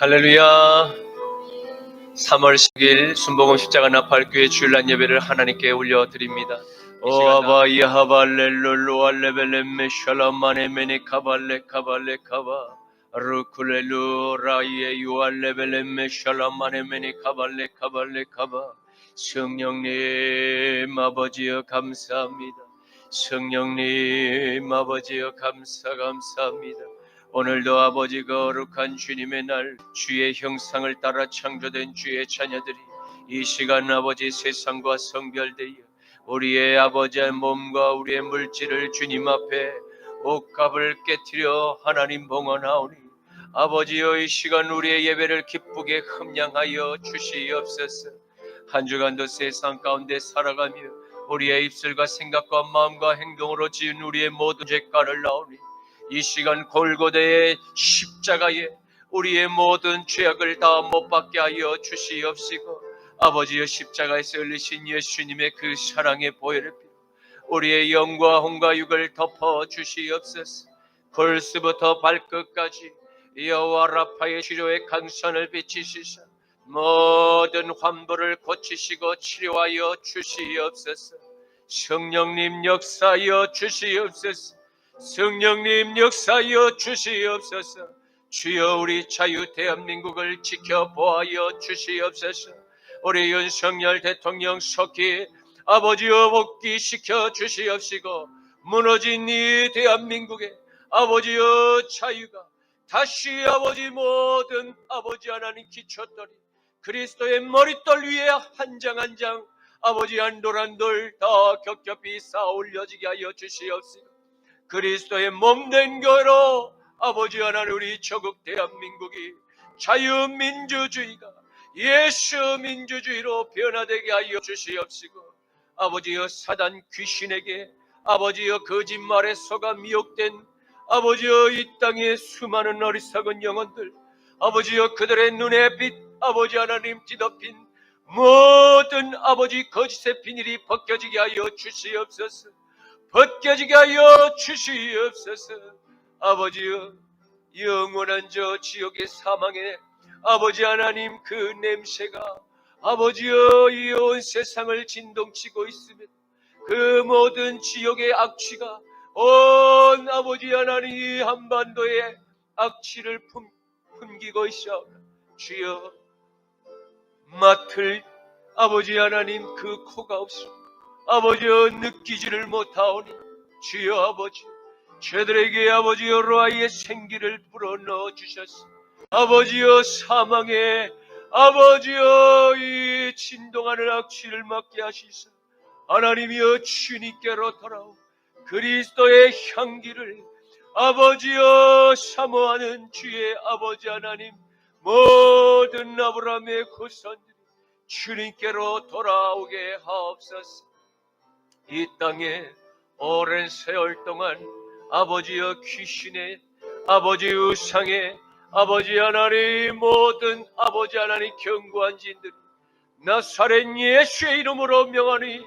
할렐루야. 3월 10일 순복음 십자가 나팔교회 주일날 예배를 하나님께 올려드립니다. 오 아바 야하발렐룰루 알레벨레메 샬라마네메네 카발레 카발레 카바 루쿨렐루 라이에 유알레벨레메 샬라마네메네 카발레 카발레 카바. 성령님 아버지여 감사합니다. 성령님 아버지여 감사합니다. 오늘도 아버지 거룩한 주님의 날, 주의 형상을 따라 창조된 주의 자녀들이 이 시간 아버지 세상과 성별되어 우리의 아버지의 몸과 우리의 물질을 주님 앞에 옷값을 깨뜨려 하나님 봉헌하오니 아버지여 이 시간 우리의 예배를 기쁘게 흠양하여 주시옵소서. 한 주간도 세상 가운데 살아가며 우리의 입술과 생각과 마음과 행동으로 지은 우리의 모든 죄가를 나오니 이 시간 골고다의 십자가에 우리의 모든 죄악을 다 못 받게 하여 주시옵시고 아버지여 십자가에서 흘리신 예수님의 그 사랑의 보혈을 빌어 우리의 영과 혼과 육을 덮어 주시옵소서. 골수부터 발끝까지 여호와 라파의 치료의 강선을 비치시사 모든 환부를 고치시고 치료하여 주시옵소서. 성령님 역사하여 주시옵소서. 성령님 역사하여 주시옵소서. 주여 우리 자유 대한민국을 지켜보아여 주시옵소서. 우리 윤석열 대통령 속히 아버지여 복귀시켜 주시옵시고 무너진 이 대한민국의 아버지여 자유가 다시 아버지 모든 아버지 하나님 기초돌이 그리스도의 머릿돌 위에 한 장 한 장 아버지 한돌 한돌 더 겹겹이 쌓아 올려지게 하여 주시옵시고 그리스도의 몸된 교회로 아버지 하나님 우리 조국 대한민국이 자유민주주의가 예수민주주의로 변화되게 하여 주시옵시고 아버지여 사단 귀신에게 아버지여 거짓말에 속아 미혹된 아버지여 이 땅의 수많은 어리석은 영혼들 아버지여 그들의 눈에 빛 아버지 하나님 뒤덮인 모든 아버지 거짓의 비닐이 벗겨지게 하여 주시옵소서. 벗겨지게 하여 주시옵소서. 아버지여 영원한 저 지옥의 사망에 아버지 하나님 그 냄새가 아버지여 이 온 세상을 진동치고 있으면 그 모든 지옥의 악취가 온 아버지 하나님 이 한반도의 악취를 풍기고 있사오나 주여 맡을 아버지 하나님 그 코가 없습니다. 아버지여 느끼지를 못하오니 주여 아버지 저들에게 아버지여 로아의 생기를 불어넣어 주셨습니다. 아버지여 사망에 아버지여 이 진동하는 악취를 맡게 하시사 하나님이여 주님께로 돌아오 그리스도의 향기를 아버지여 사모하는 주의 아버지 하나님 모든 아브라함의 후손들이 주님께로 돌아오게 하옵소서. 이 땅에 오랜 세월 동안 아버지여 귀신의 아버지 우상의 아버지 하나님 모든 아버지 하나님 견고한 진들이 나사렛 예수의 이름으로 명하니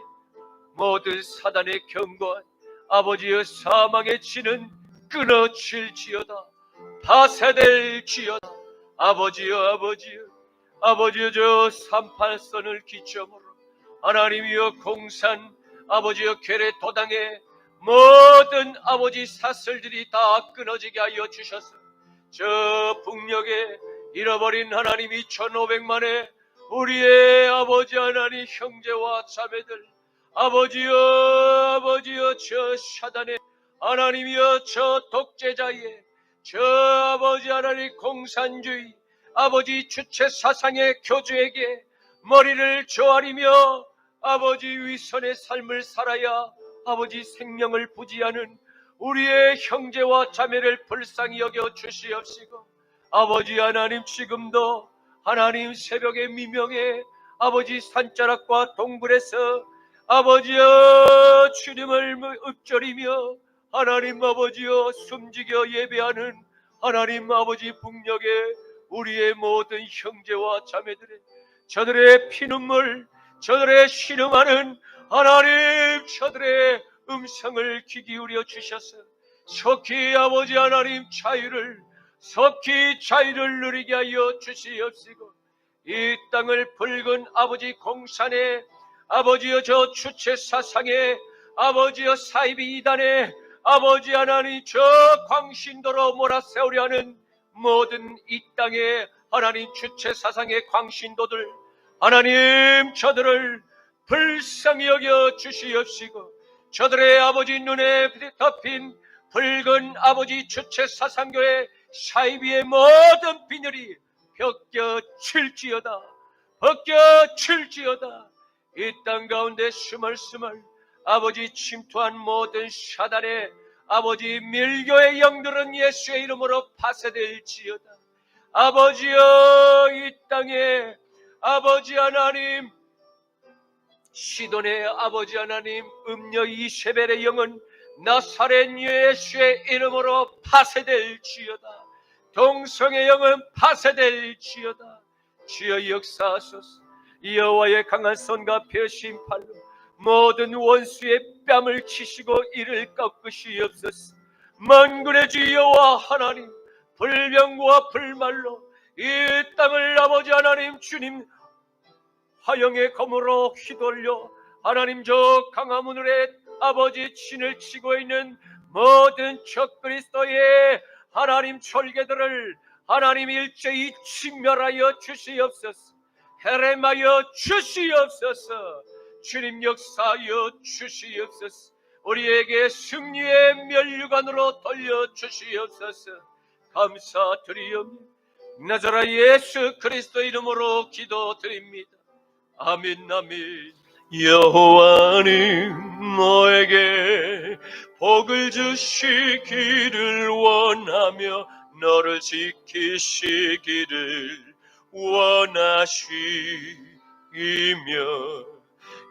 모든 사단의 견고한 아버지여 사망의 치는 끊어질지어다 파쇄될지어다. 아버지여 아버지여 저 38선을 기점으로 하나님이여 공산 아버지여 괴뢰 도당의 모든 아버지 사슬들이 다 끊어지게 하여 주셔서 저 북녘에 잃어버린 하나님 2500만의 우리의 아버지 하나님 형제와 자매들 아버지여 저 사단의 하나님이여 저 독재자의 저 아버지 하나님 공산주의 아버지 주체 사상의 교주에게 머리를 조아리며 아버지 위선의 삶을 살아야 아버지 생명을 부지하는 우리의 형제와 자매를 불쌍히 여겨 주시옵시고 아버지 하나님 지금도 하나님 새벽의 미명에 아버지 산자락과 동굴에서 아버지여 주님을 읊조리며 하나님 아버지여 숨지겨 예배하는 하나님 아버지 북녘의 우리의 모든 형제와 자매들의 저들의 피눈물 저들의 신음하는 하나님 저들의 음성을 귀 기울여 주셔서 속히 아버지 하나님 자유를 속히 자유를 누리게 하여 주시옵시고, 이 땅을 붉은 아버지 공산에, 아버지여 저 주체 사상에, 아버지여 사이비 이단에, 아버지 하나님 저 광신도로 몰아세우려 하는 모든 이 땅에 하나님 주체 사상의 광신도들, 하나님 저들을 불쌍히 여겨 주시옵시고, 저들의 아버지 눈에 덮인 붉은 아버지 주체 사상교회 사이비의 모든 비늘이 벗겨질지어다, 벗겨질지어다. 이 땅 가운데 스멀스멀 아버지 침투한 모든 사단의 아버지 밀교의 영들은 예수의 이름으로 파쇄될지어다. 아버지여, 이 땅에 아버지 하나님 시돈의 아버지 하나님 음녀 이세벨의 영은 나사렛 예수의 이름으로 파쇄될지어다. 동성의 영은 파쇄될지어다. 주여 역사하소서. 여호와의 강한 손과 펴신 팔로 모든 원수의 뺨을 치시고 이를 꺾으시옵소서. 만군의 주 여호와 하나님, 불병과 불말로 이 땅을 아버지 하나님 주님 화영의 검으로 휘돌려 하나님 저 강화문을에 아버지 진을 치고 있는 모든 적그리스도의 하나님 철개들을 하나님 일제히 진멸하여 주시옵소서. 해렘하여 주시옵소서. 주님 역사하여 주시옵소서. 우리에게 승리의 면류관으로 돌려주시옵소서. 감사드리오며 나자라 예수 그리스도 이름으로 기도드립니다. 아멘, 아멘. 여호와는 너에게 복을 주시기를 원하며 너를 지키시기를 원하시며,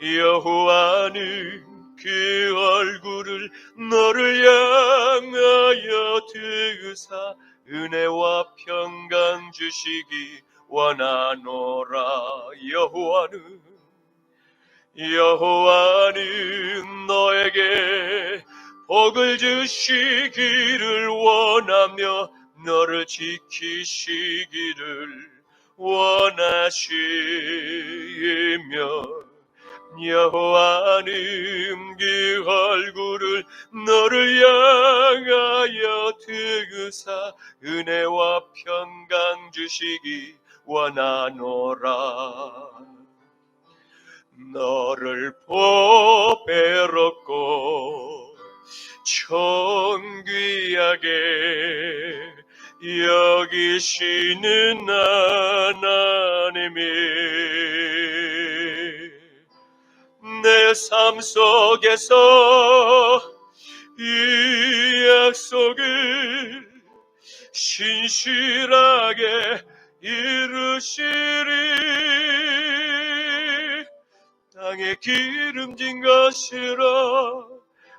여호와는 그 얼굴을 너를 향하여 드사 은혜와 평강 주시기 원하노라. 여호와는 너에게 복을 주시기를 원하며 너를 지키시기를 원하시며, 여호와는 그 얼굴을 너를 향하여 드사 은혜와 평강 주시기 원하노라. 너를 보배롭고 존귀하게 여기시는 하나님이 내 삶 속에서 이 약속을 신실하게 이루시리. 땅에 기름진 것이라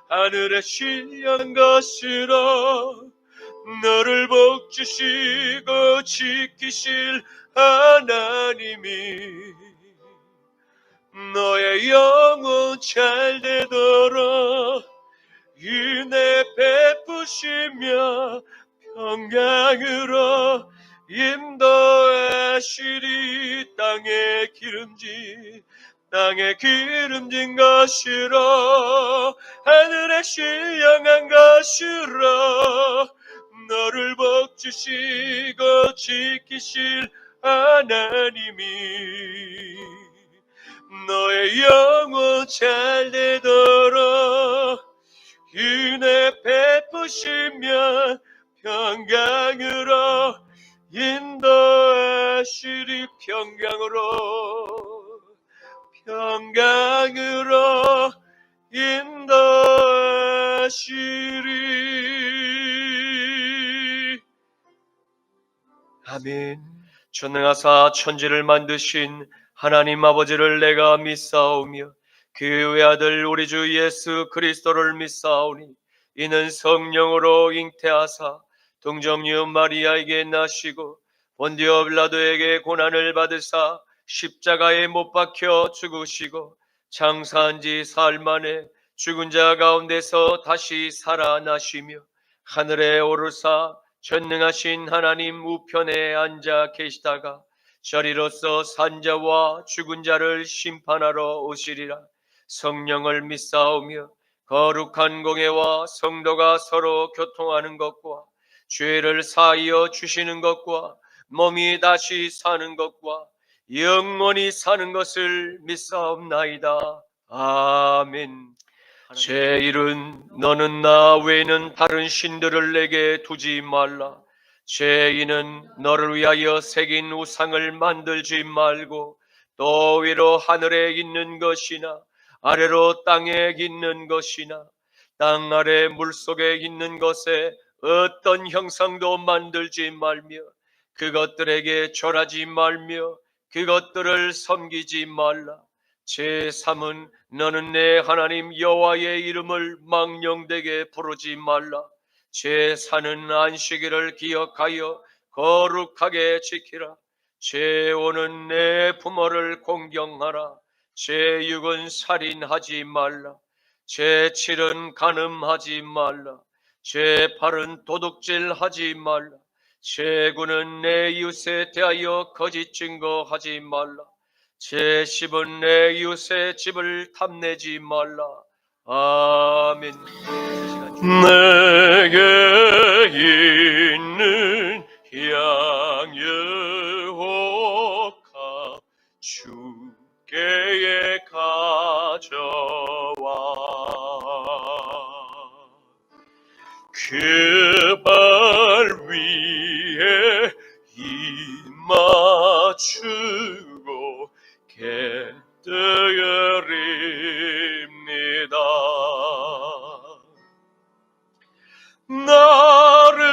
하늘에 신령한 것이라 너를 복주시고 지키실 하나님이 너의 영혼 잘 되도록 은혜 베푸시며 평강으로 인도하시리. 땅에 기름진 것이라 하늘에 신령한 것이라 너를 복주시고 지키실 하나님이 너의 영혼 잘 되도록 은혜 베푸시며 평강으로 인도하시리. 평강으로 인도하시리. 아멘. 전능하사 천지를 만드신 하나님 아버지를 내가 믿사오며 그 외아들 우리 주 예수 그리스도를 믿사오니 이는 성령으로 잉태하사 동정녀 마리아에게 나시고 본디오 빌라도에게 고난을 받으사 십자가에 못 박혀 죽으시고 장사한 지 사흘 만에 죽은 자 가운데서 다시 살아나시며 하늘에 오르사 전능하신 하나님 우편에 앉아 계시다가 저리로서 산자와 죽은 자를 심판하러 오시리라. 성령을 믿사오며 거룩한 공예와 성도가 서로 교통하는 것과 죄를 사하여 주시는 것과 몸이 다시 사는 것과 영원히 사는 것을 믿사옵나이다. 아멘. 제1은 너는 나 외에는 다른 신들을 내게 두지 말라. 제2는 너를 위하여 새긴 우상을 만들지 말고 또 위로 하늘에 있는 것이나 아래로 땅에 있는 것이나 땅 아래 물속에 있는 것에 어떤 형상도 만들지 말며 그것들에게 절하지 말며 그것들을 섬기지 말라. 제3은 너는 내 하나님 여호와의 이름을 망령되게 부르지 말라. 제4는 안식일을 기억하여 거룩하게 지키라. 제5는 내 부모를 공경하라. 제6은 살인하지 말라. 제7은 간음하지 말라. 제8은 도둑질하지 말라. 제9는 내 이웃에 대하여 거짓 증거하지 말라. 제10은 내 이웃의 집을 탐내지 말라. 아멘. 내게 있는 양여호가 주께에 가져와 그 발 위에 입맞추고 객뜨립니다. 나를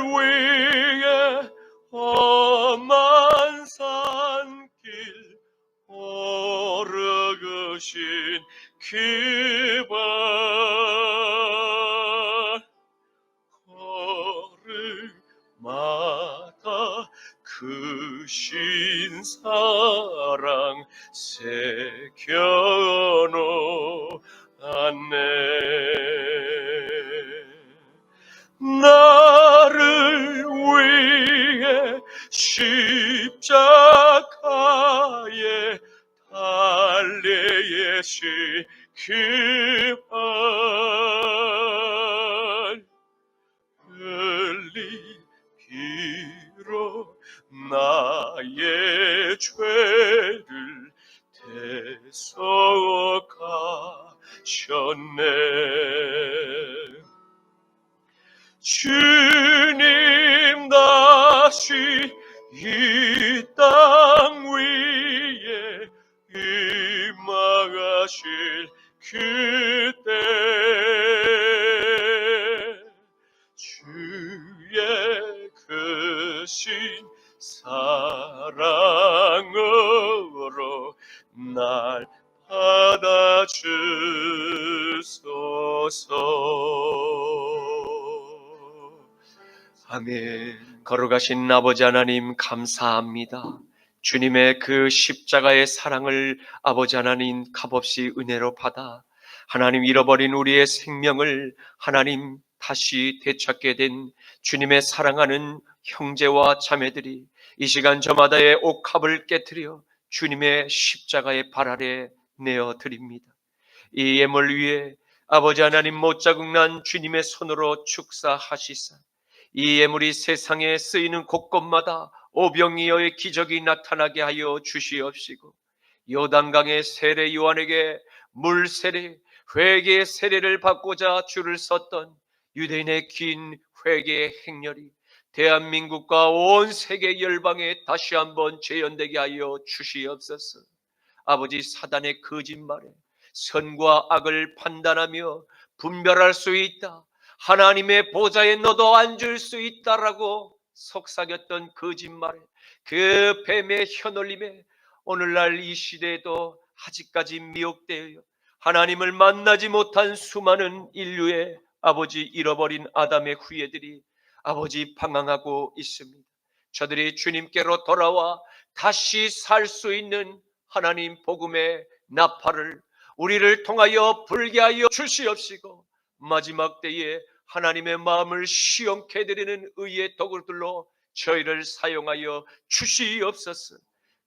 위해 험한 산길 오르신 그 발 걸음마다 그 신사랑 새겨놓았네. 나를 위해 십자가에 달리신 그 발 흘리기로 나의 죄를 대속하셨네. 주님 다시 이 땅 위에 임하실 그때 주의 크신 사랑으로 날 받아주소서. 아멘. 거룩하신 아버지 하나님 감사합니다. 주님의 그 십자가의 사랑을 아버지 하나님 값없이 은혜로 받아 하나님 잃어버린 우리의 생명을 하나님 다시 되찾게 된 주님의 사랑하는 형제와 자매들이 이 시간 저마다의 옥합을 깨트려 주님의 십자가의 발 아래 내어드립니다. 이 예물 위에 아버지 하나님 못자국난 주님의 손으로 축사하시사 이 예물이 세상에 쓰이는 곳곳마다 오병이어의 기적이 나타나게 하여 주시옵시고 요단강의 세례 요한에게 물 세례, 회개의 세례를 받고자 줄을 섰던 유대인의 긴 회개의 행렬이 대한민국과 온 세계 열방에 다시 한번 재현되게 하여 주시옵소서. 아버지 사단의 거짓말에 선과 악을 판단하며 분별할 수 있다. 하나님의 보좌에 너도 앉을 수 있다라고 속삭였던 거짓말에 그 뱀의 혀놀림에 오늘날 이 시대에도 아직까지 미혹되어 하나님을 만나지 못한 수많은 인류의 아버지 잃어버린 아담의 후예들이 아버지 방황하고 있습니다. 저들이 주님께로 돌아와 다시 살 수 있는 하나님 복음의 나팔을 우리를 통하여 불게 하여 주시옵시고 마지막 때에 하나님의 마음을 시원케 해드리는 의의 도구들로 저희를 사용하여 주시옵소서.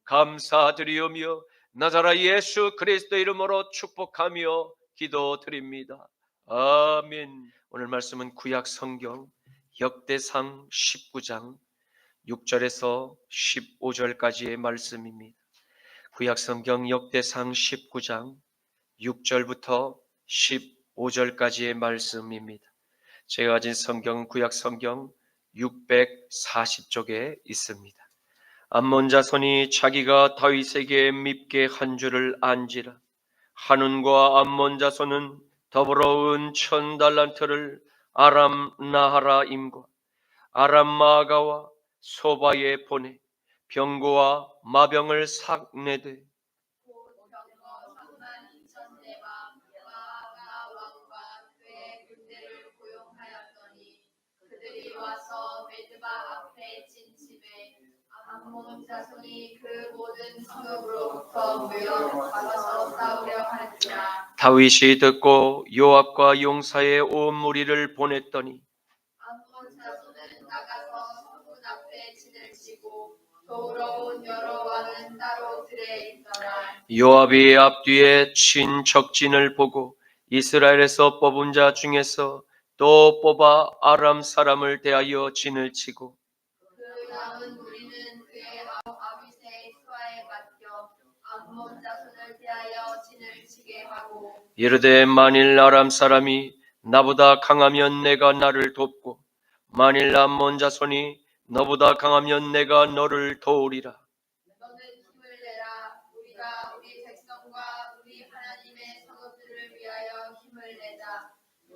감사드리오며 나자라 예수 그리스도 이름으로 축복하며 기도드립니다. 아멘. 오늘 말씀은 구약 성경 역대상 19장 6절에서 15절까지의 말씀입니다. 구약 성경 역대상 19장 6절부터 15절까지의 말씀입니다. 제가 가진 성경 구약 성경 640쪽에 있습니다. 암몬 자손이 자기가 다윗에게 밉게 한 줄을 안지라. 한운과 암몬 자손은 더불어 은 1000달란트를 아람 나하라임과 아람 마아가와 소바에 보내 병거와 마병을 삭내되 암몬 자손이 그 모든 성읍으로부터 모여 가서 싸우려 하는지라. 다윗이 듣고 요압과 용사의 온 무리를 보냈더니 암몬 자손은 나가서 성문 앞에 진을 치고 더러운 여러 왕은 따로 들에 있더라. 요압이 앞뒤에 친 적진을 보고 이스라엘에서 뽑은 자 중에서 또 뽑아 아람 사람을 대하여 진을 치고 그 남은 무리는 그의 아비새의 수하에 맡겨 암몬 자손을 대하여 진을 치게 하고 이르되 만일 아람 사람이 나보다 강하면 내가 나를 돕고 만일 암몬 자손이 너보다 강하면 내가 너를 도우리라. 너는 힘을 내라. 우리가 우리 백성과 우리 하나님의 성읍들을 위하여 힘을 내자.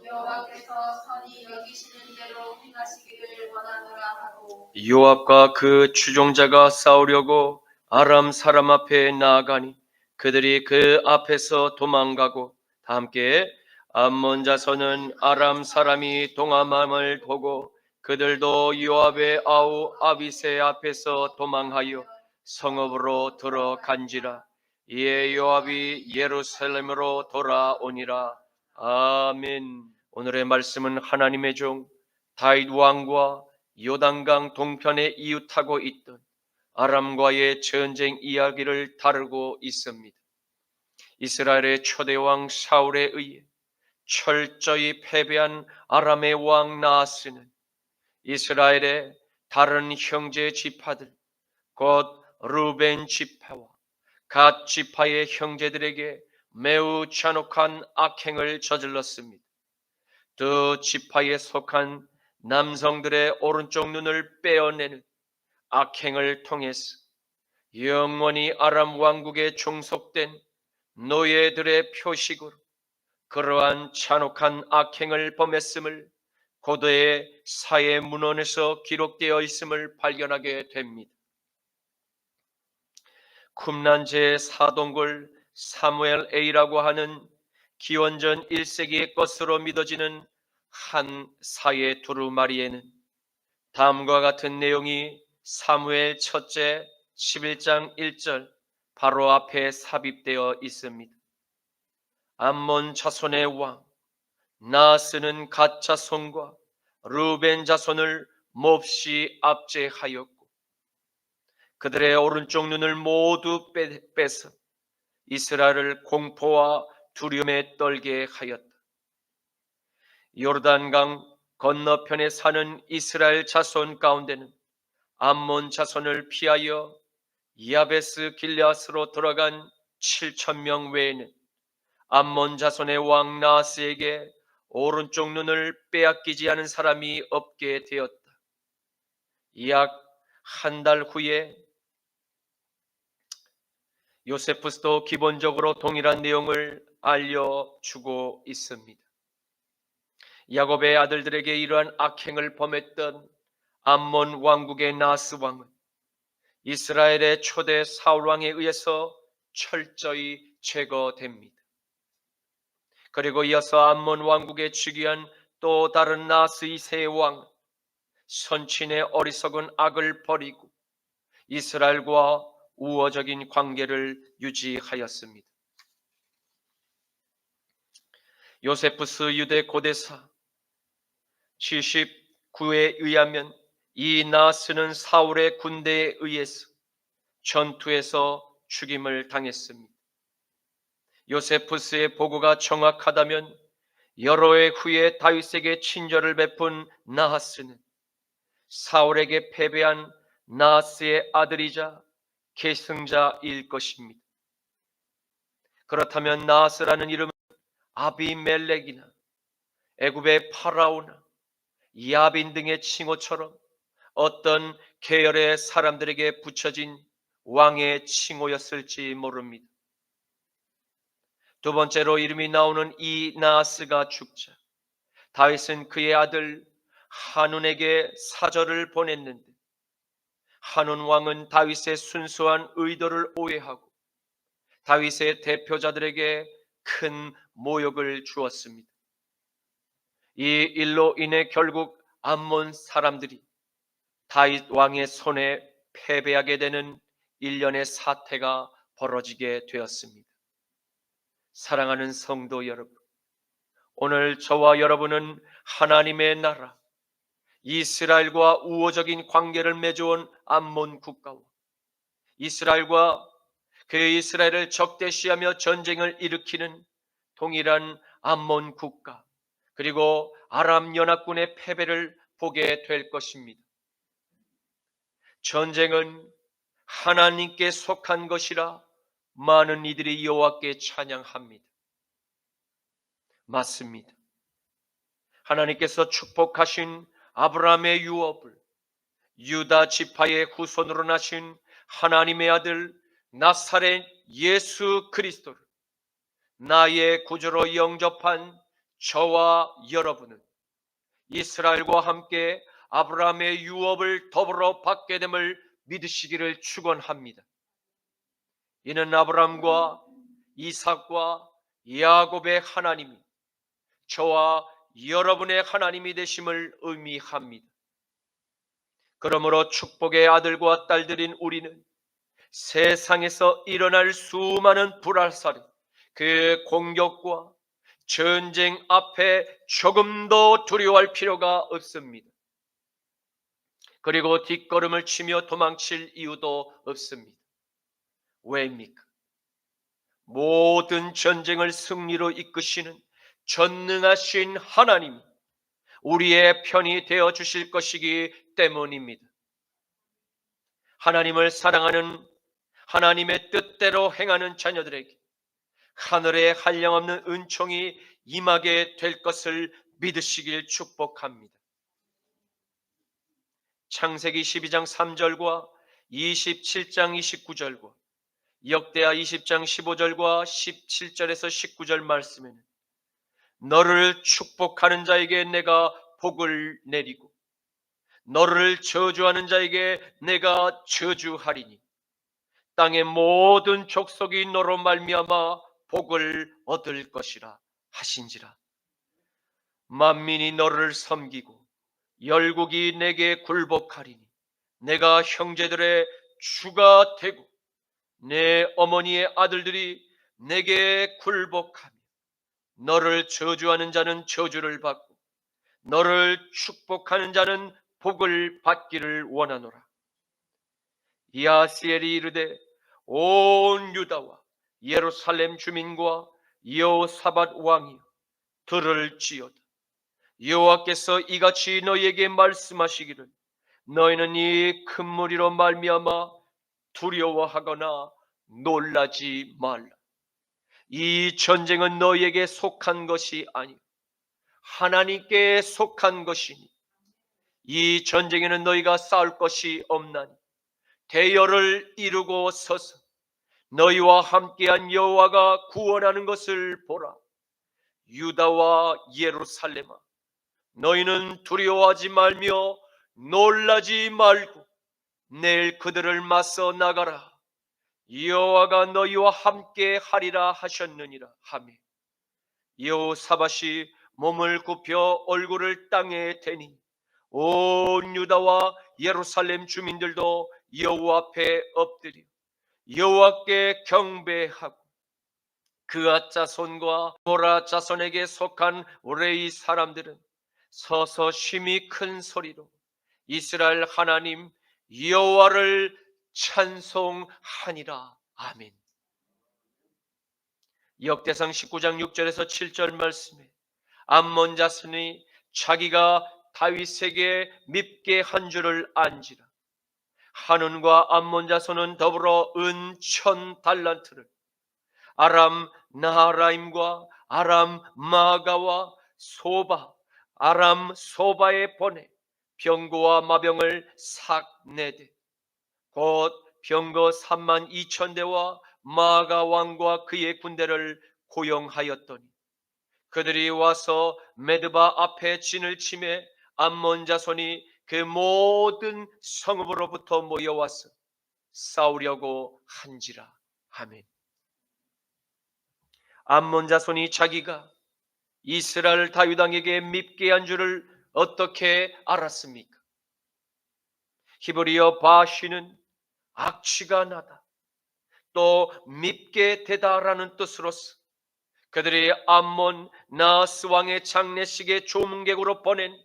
여호와께서 선히 여기시는 대로 행하시기를 원하노라 하고 요압과 그 추종자가 싸우려고 아람 사람 앞에 나아가니 그들이 그 앞에서 도망가고 다 함께 암몬 자손은 아람 사람이 동함함을 보고 그들도 요압의 아우 아비새 앞에서 도망하여 성읍으로 들어간지라. 이에 요압이 예루살렘으로 돌아오니라. 아멘. 오늘의 말씀은 하나님의 종 다윗 왕과 요단강 동편에 이웃하고 있던 아람과의 전쟁 이야기를 다루고 있습니다. 이스라엘의 초대왕 사울에 의해 철저히 패배한 아람의 왕 나하스는 이스라엘의 다른 형제 지파들 곧 루벤 지파와 갓 지파의 형제들에게 매우 잔혹한 악행을 저질렀습니다. 두 지파에 속한 남성들의 오른쪽 눈을 빼어내는 악행을 통해서 영원히 아람 왕국에 종속된 노예들의 표식으로 그러한 잔혹한 악행을 범했음을 고대의 사회 문헌에서 기록되어 있음을 발견하게 됩니다. 쿰란 제4동굴 사무엘 A라고 하는 기원전 1세기의 것으로 믿어지는 한 사회 두루마리에는 다음과 같은 내용이 사무엘 첫째 11장 1절 바로 앞에 삽입되어 있습니다. 암몬 자손의 왕 나하스는 갓 자손과 루벤 자손을 몹시 압제하였고 그들의 오른쪽 눈을 모두 빼서 이스라엘을 공포와 두려움에 떨게 하였다. 요르단강 건너편에 사는 이스라엘 자손 가운데는 암몬 자손을 피하여 야베스 길앗으로 돌아간 7,000명 외에는 암몬 자손의 왕 나하스에게 오른쪽 눈을 빼앗기지 않은 사람이 없게 되었다. 약 한 달 후에 요세푸스도 기본적으로 동일한 내용을 알려주고 있습니다. 야곱의 아들들에게 이러한 악행을 범했던 암몬 왕국의 나하스 왕은 이스라엘의 초대 사울 왕에 의해서 철저히 제거됩니다. 그리고 이어서 암몬 왕국에 즉위한 또 다른 나하스 2세의 왕 선친의 어리석은 악을 버리고 이스라엘과 우호적인 관계를 유지하였습니다. 요세푸스 유대 고대사 79에 의하면 이 나하스는 사울의 군대에 의해서 전투에서 죽임을 당했습니다. 요세푸스의 보고가 정확하다면 여러 해 후에 다윗에게 친절을 베푼 나하스는 사울에게 패배한 나하스의 아들이자 계승자일 것입니다. 그렇다면 나하스라는 이름은 아비멜렉이나 애굽의 파라오나 야빈 등의 칭호처럼 어떤 계열의 사람들에게 붙여진 왕의 칭호였을지 모릅니다. 두 번째로 이름이 나오는 이 나하스가 죽자 다윗은 그의 아들 한운에게 사절을 보냈는데 한운 왕은 다윗의 순수한 의도를 오해하고 다윗의 대표자들에게 큰 모욕을 주었습니다. 이 일로 인해 결국 암몬 사람들이 다윗 왕의 손에 패배하게 되는 일련의 사태가 벌어지게 되었습니다. 사랑하는 성도 여러분, 오늘 저와 여러분은 하나님의 나라 이스라엘과 우호적인 관계를 맺어온 암몬 국가와 이스라엘과 그 이스라엘을 적대시하며 전쟁을 일으키는 동일한 암몬 국가 그리고 아람 연합군의 패배를 보게 될 것입니다. 전쟁은 하나님께 속한 것이라 많은 이들이 여호와께 찬양합니다. 맞습니다. 하나님께서 축복하신 아브라함의 유업을 유다 지파의 후손으로 나신 하나님의 아들 나사렛 예수 그리스도를 나의 구주로 영접한 저와 여러분은 이스라엘과 함께 아브라함의 유업을 더불어 받게 됨을 믿으시기를 축원합니다. 이는 아브라함과 이삭과 야곱의 하나님이 저와 여러분의 하나님이 되심을 의미합니다. 그러므로 축복의 아들과 딸들인 우리는 세상에서 일어날 수많은 불화살, 그 공격과 전쟁 앞에 조금도 두려워할 필요가 없습니다. 그리고 뒷걸음을 치며 도망칠 이유도 없습니다. 왜입니까? 모든 전쟁을 승리로 이끄시는 전능하신 하나님, 우리의 편이 되어 주실 것이기 때문입니다. 하나님을 사랑하는 하나님의 뜻대로 행하는 자녀들에게 하늘의 한량없는 은총이 임하게 될 것을 믿으시길 축복합니다. 창세기 12장 3절과 27장 29절과 역대하 20장 15절과 17절에서 19절 말씀에는 너를 축복하는 자에게 내가 복을 내리고 너를 저주하는 자에게 내가 저주하리니 땅의 모든 족속이 너로 말미암아 복을 얻을 것이라 하신지라. 만민이 너를 섬기고 열국이 내게 굴복하리니 내가 형제들의 주가 되고 내 어머니의 아들들이 내게 굴복하며 너를 저주하는 자는 저주를 받고 너를 축복하는 자는 복을 받기를 원하노라. 야스엘이 이르되 온 유다와 예루살렘 주민과 여호사밧 왕이여 들을지어다. 여호와께서 이같이 너희에게 말씀하시기를 너희는 이 큰 무리로 말미암아 두려워하거나 놀라지 말라. 이 전쟁은 너희에게 속한 것이 아니요 하나님께 속한 것이니 이 전쟁에는 너희가 싸울 것이 없나니 대열을 이루고 서서 너희와 함께한 여호와가 구원하는 것을 보라. 유다와 예루살렘아 너희는 두려워하지 말며 놀라지 말고 내일 그들을 맞서 나가라. 여호와가 너희와 함께 하리라 하셨느니라 하며 여호사밧이 몸을 굽혀 얼굴을 땅에 대니 온 유다와 예루살렘 주민들도 여호와 앞에 엎드려 여호와께 경배하고 그앗 자손과 모라 자손에게 속한 레위 사람들은 서서 심히 큰 소리로 이스라엘 하나님 여호와를 찬송하니라. 아멘. 역대상 19장 6절에서 7절 말씀에 암몬 자손이 자기가 다윗에게 밉게 한 줄을 안지라. 한운과 암몬 자손은 더불어 은 1000달란트를 아람 나하라임과 아람 마가와 소바 아람 소바에 보내 병거와 마병을 싹 내되 곧 병거 32,000대와 마가 왕과 그의 군대를 고용하였더니 그들이 와서 메드바 앞에 진을 치매 암몬 자손이 그 모든 성읍으로부터 모여와서 싸우려고 한지라. 아멘. 암몬 자손이 자기가 이스라엘 다윗 왕에게 밉게 한 줄을 어떻게 알았습니까? 히브리어 바시는 악취가 나다, 또 밉게 되다라는 뜻으로서 그들이 암몬 나하스 왕의 장례식에 조문객으로 보낸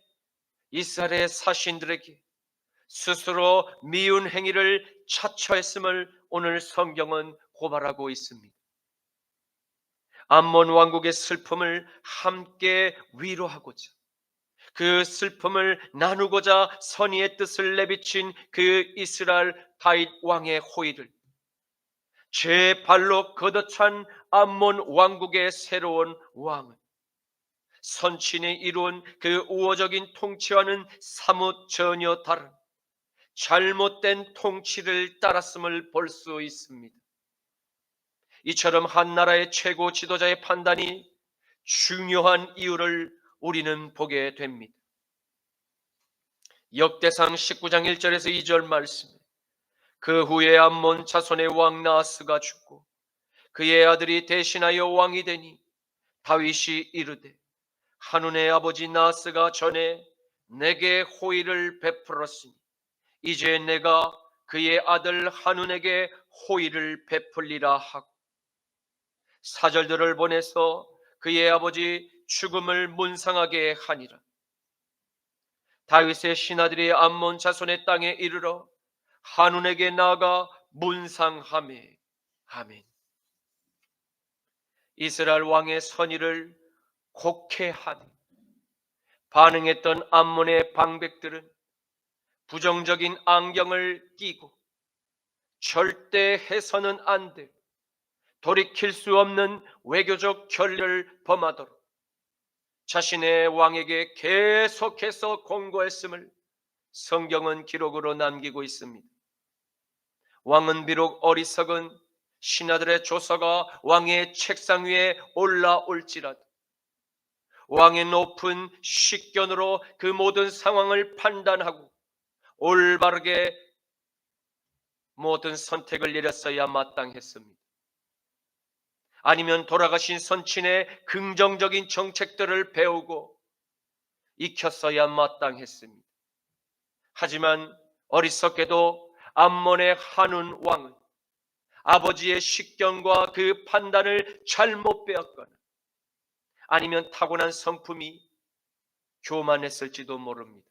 이스라엘의 사신들에게 스스로 미운 행위를 자처했음을 오늘 성경은 고발하고 있습니다. 암몬 왕국의 슬픔을 함께 위로하고자, 그 슬픔을 나누고자 선의의 뜻을 내비친 그 이스라엘 다윗 왕의 호의를 제 발로 걷어찬 암몬 왕국의 새로운 왕은 선친이 이룬 그 우호적인 통치와는 사뭇 전혀 다른 잘못된 통치를 따랐음을 볼 수 있습니다. 이처럼 한 나라의 최고 지도자의 판단이 중요한 이유를 우리는 보게 됩니다. 역대상 19장 1절에서 2절 말씀, 그 후에 암몬 자손의 왕 나하스가 죽고 그의 아들이 대신하여 왕이 되니 다윗이 이르되 한운의 아버지 나하스가 전에 내게 호의를 베풀었으니 이제 내가 그의 아들 한운에게 호의를 베풀리라 하고 사절들을 보내서 그의 아버지 죽음을 문상하게 하니라. 다윗의 신하들이 암몬 자손의 땅에 이르러 한운에게 나아가 문상하매. 아멘. 이스라엘 왕의 선의를 곡해하니 반응했던 암몬의 방백들은 부정적인 안경을 끼고 절대 해서는 안 될 돌이킬 수 없는 외교적 결례를 범하도록 자신의 왕에게 계속해서 공고했음을 성경은 기록으로 남기고 있습니다. 왕은 비록 어리석은 신하들의 조서가 왕의 책상 위에 올라올지라도 왕의 높은 식견으로 그 모든 상황을 판단하고 올바르게 모든 선택을 내렸어야 마땅했습니다. 아니면 돌아가신 선친의 긍정적인 정책들을 배우고 익혔어야 마땅했습니다. 하지만 어리석게도 암몬의 한운 왕은 아버지의 식견과 그 판단을 잘못 배웠거나 아니면 타고난 성품이 교만했을지도 모릅니다.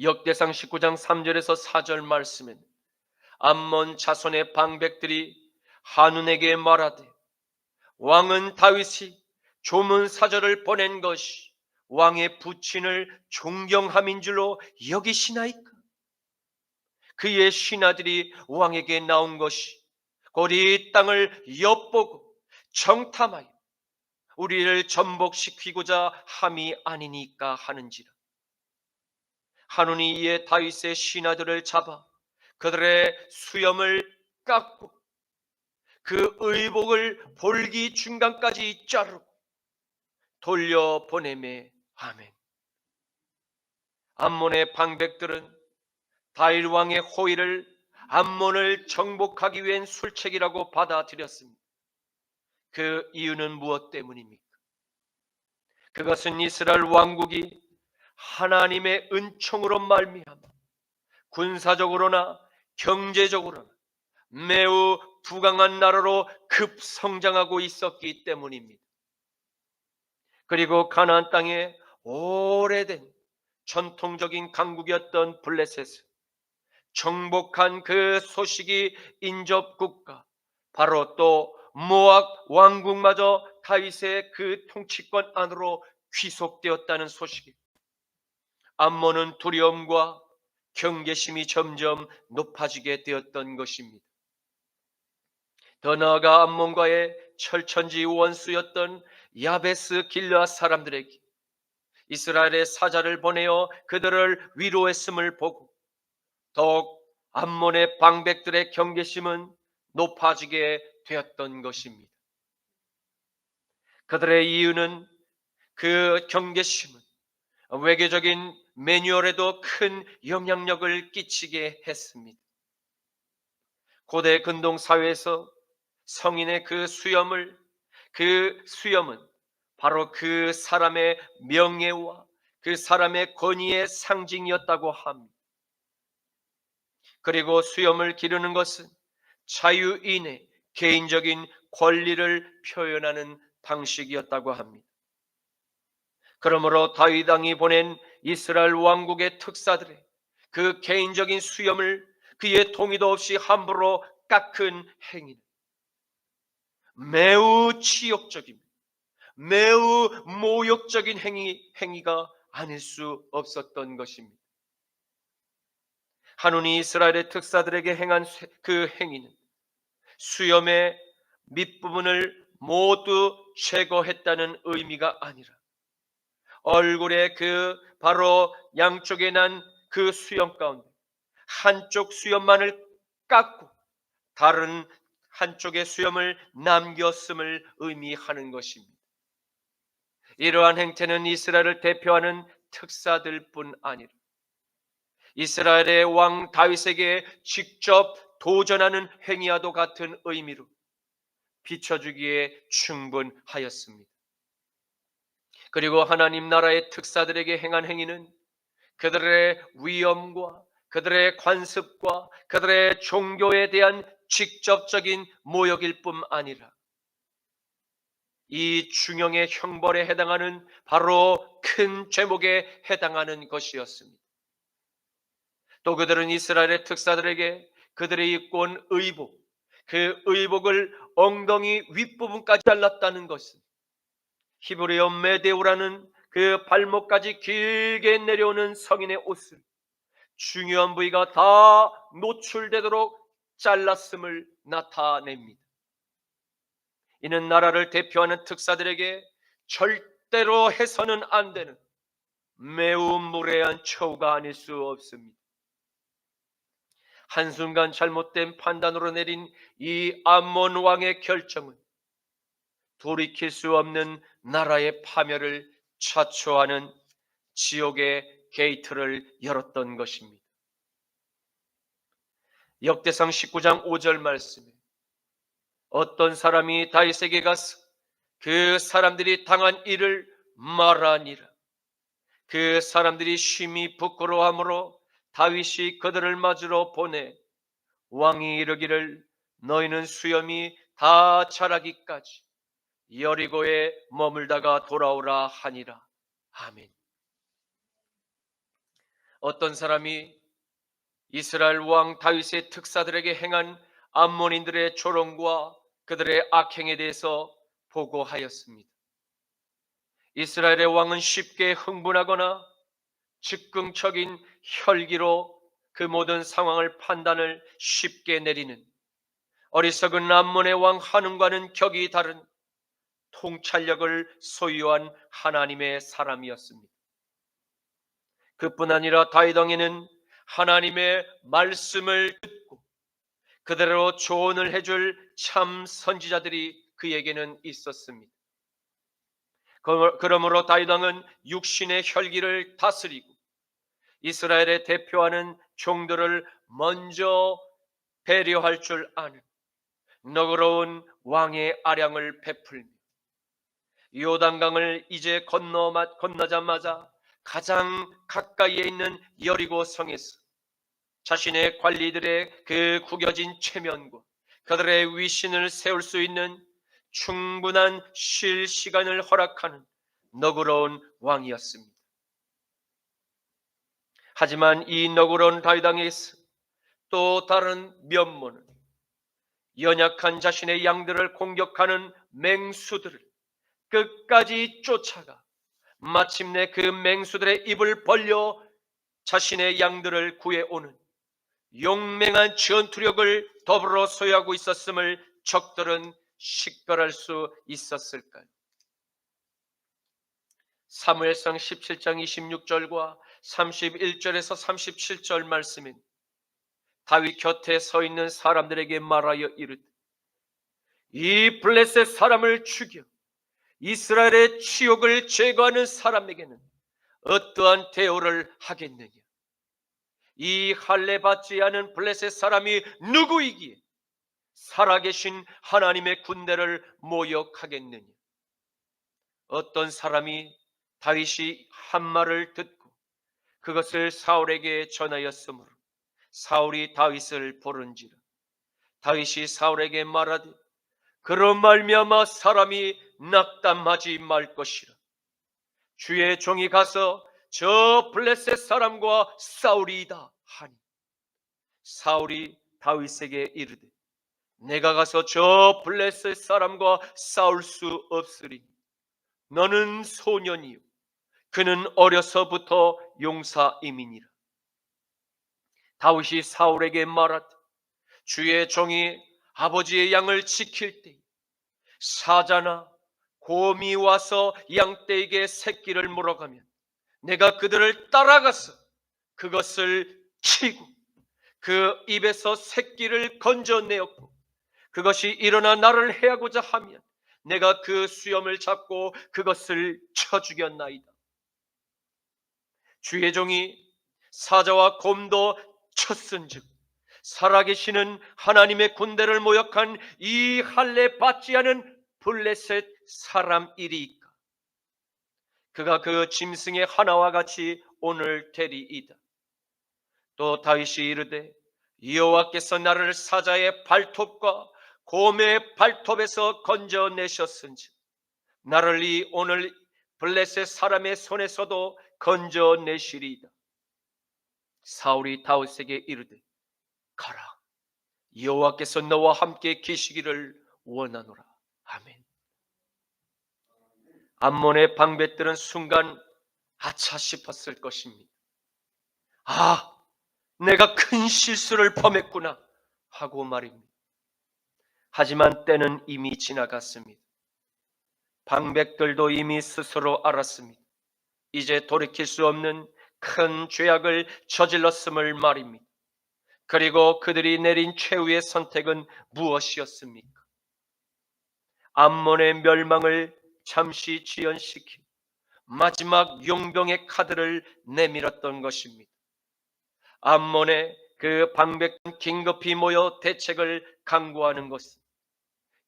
역대상 19장 3절에서 4절 말씀엔 암몬 자손의 방백들이 한운에게 말하되 왕은 다윗이 조문 사절을 보낸 것이 왕의 부친을 존경함인 줄로 여기시나이까? 그의 신하들이 왕에게 나온 것이 곧 이 땅을 엿보고 정탐하여 우리를 전복시키고자 함이 아니니까 하는지라. 한운이 이에 다윗의 신하들을 잡아 그들의 수염을 깎고 그 의복을 볼기 중간까지 자르고 돌려보내매. 아멘. 암몬의 방백들은 다윗 왕의 호의를 암몬을 정복하기 위한 술책이라고 받아들였습니다. 그 이유는 무엇 때문입니까? 그것은 이스라엘 왕국이 하나님의 은총으로 말미암아 군사적으로나 경제적으로나 매우 부강한 나라로 급성장하고 있었기 때문입니다. 그리고 가나안 땅에 오래된 전통적인 강국이었던 블레셋을 정복한 그 소식이 인접국가, 바로 또 모압 왕국마저 다윗의 그 통치권 안으로 귀속되었다는 소식이, 암몬은 두려움과 경계심이 점점 높아지게 되었던 것입니다. 더 나아가 암몬과의 철천지 원수였던 야베스 길르앗 사람들에게 이스라엘의 사자를 보내어 그들을 위로했음을 보고 더욱 암몬의 방백들의 경계심은 높아지게 되었던 것입니다. 그들의 이유는, 그 경계심은 외교적인 매뉴얼에도 큰 영향력을 끼치게 했습니다. 고대 근동 사회에서 성인의 그 수염은 바로 그 사람의 명예와 그 사람의 권위의 상징이었다고 합니다. 그리고 수염을 기르는 것은 자유인의 개인적인 권리를 표현하는 방식이었다고 합니다. 그러므로 다윗 왕이 보낸 이스라엘 왕국의 특사들의 그 개인적인 수염을 그의 동의도 없이 함부로 깎은 행위는 매우 치욕적입니다. 매우 모욕적인 행위가 아닐 수 없었던 것입니다. 한운이 이스라엘의 특사들에게 행한 그 행위는 수염의 밑부분을 모두 제거했다는 의미가 아니라 얼굴의 그 바로 양쪽에 난 그 수염 가운데 한쪽 수염만을 깎고 다른 한쪽의 수염을 남겼음을 의미하는 것입니다. 이러한 행태는 이스라엘을 대표하는 특사들뿐 아니라 이스라엘의 왕 다윗에게 직접 도전하는 행위와도 같은 의미로 비춰주기에 충분하였습니다. 그리고 하나님 나라의 특사들에게 행한 행위는 그들의 위엄과 그들의 관습과 그들의 종교에 대한 직접적인 모욕일 뿐 아니라 이 중형의 형벌에 해당하는 바로 큰 죄목에 해당하는 것이었습니다. 또 그들은 이스라엘의 특사들에게 그들이 입고 온 의복, 그 의복을 엉덩이 윗부분까지 잘랐다는 것은 히브리어 메데우라는 그 발목까지 길게 내려오는 성인의 옷을 중요한 부위가 다 노출되도록 잘랐음을 나타냅니다. 이는 나라를 대표하는 특사들에게 절대로 해서는 안 되는 매우 무례한 처우가 아닐 수 없습니다. 한순간 잘못된 판단으로 내린 이 암몬 왕의 결정은 돌이킬 수 없는 나라의 파멸을 자초하는 지옥의 게이트를 열었던 것입니다. 역대상 19장 5절 말씀에 어떤 사람이 다윗에게 가서 그 사람들이 당한 일을 말하니라. 그 사람들이 심히 부끄러워하므로 다윗이 그들을 맞으러 보내 왕이 이르기를 너희는 수염이 다 자라기까지 여리고에 머물다가 돌아오라 하니라. 아멘. 어떤 사람이 이스라엘 왕 다윗의 특사들에게 행한 암몬인들의 조롱과 그들의 악행에 대해서 보고하였습니다. 이스라엘의 왕은 쉽게 흥분하거나 즉흥적인 혈기로 그 모든 상황을 판단을 쉽게 내리는 어리석은 암몬의 왕 한운과는 격이 다른 통찰력을 소유한 하나님의 사람이었습니다. 그뿐 아니라 다윗 왕에는 하나님의 말씀을 듣고 그대로 조언을 해줄 참 선지자들이 그에게는 있었습니다. 그러므로 다윗 왕은 육신의 혈기를 다스리고 이스라엘의 대표하는 종들을 먼저 배려할 줄 아는 너그러운 왕의 아량을 베풀며 요단강을 이제 건너자마자 가장 가까이에 있는 여리고 성에서 자신의 관리들의 그 구겨진 체면과 그들의 위신을 세울 수 있는 충분한 쉴 시간을 허락하는 너그러운 왕이었습니다. 하지만 이 너그러운 다윗 왕에서 또 다른 면모는 연약한 자신의 양들을 공격하는 맹수들을 끝까지 쫓아가 마침내 그 맹수들의 입을 벌려 자신의 양들을 구해오는 용맹한 전투력을 더불어 소유하고 있었음을 적들은 식별할 수 있었을까요? 사무엘상 17장 26절과 31절에서 37절 말씀인 다윗 곁에 서 있는 사람들에게 말하여 이르되 이 블레셋 사람을 죽여 이스라엘의 치욕을 제거하는 사람에게는 어떠한 대우를 하겠느냐? 이 할례 받지 않은 블레셋 사람이 누구이기에 살아계신 하나님의 군대를 모욕하겠느냐? 어떤 사람이 다윗이 한 말을 듣고 그것을 사울에게 전하였으므로 사울이 다윗을 부른지라. 다윗이 사울에게 말하되 그로 말미암아 사람이 낙담하지 말 것이라. 주의 종이 가서 저 블레셋 사람과 싸우리이다 하니 사울이 다윗에게 이르되 내가 가서 저 블레셋 사람과 싸울 수 없으리. 너는 소년이요 그는 어려서부터 용사임이니라. 다윗이 사울에게 말하되 주의 종이 아버지의 양을 지킬 때 사자나 곰이 와서 양떼에게 새끼를 물어가면 내가 그들을 따라가서 그것을 치고 그 입에서 새끼를 건져내었고 그것이 일어나 나를 해하고자 하면 내가 그 수염을 잡고 그것을 쳐 죽였나이다. 주의 종이 사자와 곰도 쳤은즉 살아계시는 하나님의 군대를 모욕한 이 할례 받지 않은 블레셋 사람이리이까. 그가 그 짐승의 하나와 같이 오늘 되리이다. 또 다윗이 이르되 여호와께서 나를 사자의 발톱과 곰의 발톱에서 건져내셨은즉 나를 이 오늘 블레셋 사람의 손에서도 건져내시리이다. 사울이 다윗에게 이르되 가라, 여호와께서 너와 함께 계시기를 원하노라. 아멘. 암몬의 방백들은 순간 아차 싶었을 것입니다. 아, 내가 큰 실수를 범했구나 하고 말입니다. 하지만 때는 이미 지나갔습니다. 방백들도 이미 스스로 알았습니다. 이제 돌이킬 수 없는 큰 죄악을 저질렀음을 말입니다. 그리고 그들이 내린 최후의 선택은 무엇이었습니까? 암몬의 멸망을 잠시 지연시키 마지막 용병의 카드를 내밀었던 것입니다. 암몬의 그 방백은 긴급히 모여 대책을 강구하는 것은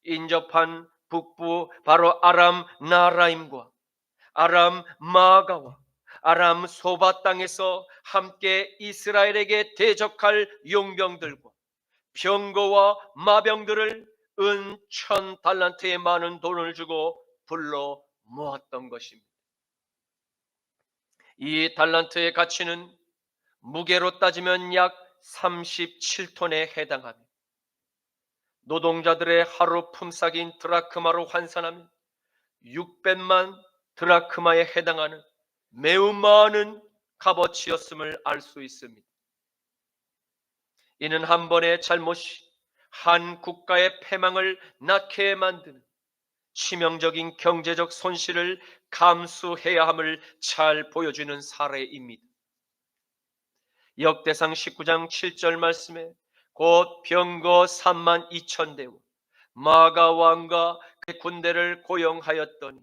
인접한 북부 바로 아람 나라임과 아람 마가와 아람 소바 땅에서 함께 이스라엘에게 대적할 용병들과 병거와 마병들을 은 1000달란트의 많은 돈을 주고 불러 모았던 것입니다. 이 달란트의 가치는 무게로 따지면 약 37톤에 해당하며 노동자들의 하루 품삯인 드라크마로 환산하면 600만 드라크마에 해당하는 매우 많은 값어치였음을 알 수 있습니다. 이는 한 번의 잘못이 한 국가의 패망을 낳게 만드는 치명적인 경제적 손실을 감수해야 함을 잘 보여주는 사례입니다. 역대상 19장 7절 말씀에 곧 병거 32,000대와 마가 왕과 그 군대를 고용하였더니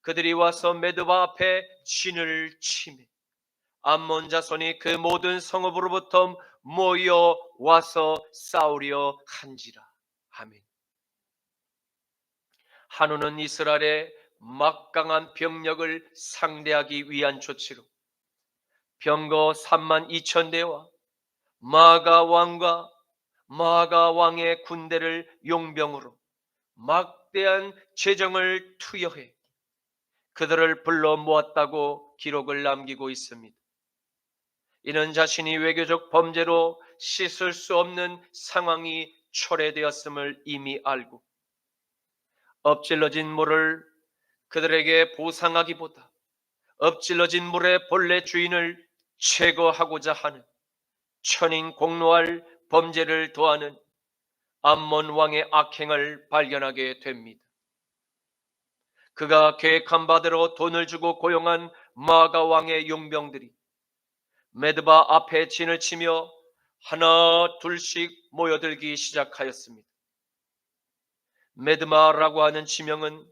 그들이 와서 메드바 앞에 진을 치매 암몬 자손이 그 모든 성읍으로부터 모여 와서 싸우려 한지라. 아멘. 한우는 이스라엘의 막강한 병력을 상대하기 위한 조치로 병거 32,000대와 마가 왕과 마가 왕의 군대를 용병으로 막대한 재정을 투여해 그들을 불러 모았다고 기록을 남기고 있습니다. 이는 자신이 외교적 범죄로 씻을 수 없는 상황이 초래되었음을 이미 알고 엎질러진 물을 그들에게 보상하기보다 엎질러진 물의 본래 주인을 제거하고자 하는 천인 공노할 범죄를 도하는 암몬 왕의 악행을 발견하게 됩니다. 그가 계획한 바대로 돈을 주고 고용한 마가 왕의 용병들이 메드바 앞에 진을 치며 하나 둘씩 모여들기 시작하였습니다. 메드바라고 하는 지명은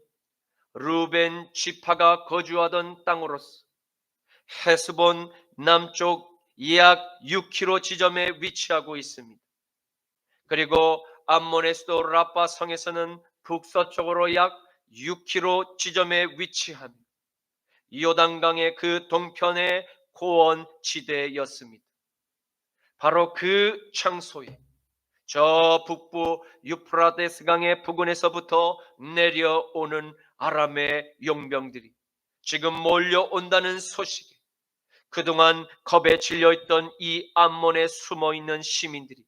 루벤 지파가 거주하던 땅으로서 헤스본 남쪽 약 6km 지점에 위치하고 있습니다. 그리고 암몬의 수도 라파 성에서는 북서쪽으로 약 6km 지점에 위치하며 요단강의 그 동편의 고원 지대였습니다. 바로 그 장소에 저 북부 유프라데스 강의 부근에서부터 내려오는 아람의 용병들이 지금 몰려온다는 소식에 그동안 겁에 질려있던 이 암몬에 숨어있는 시민들이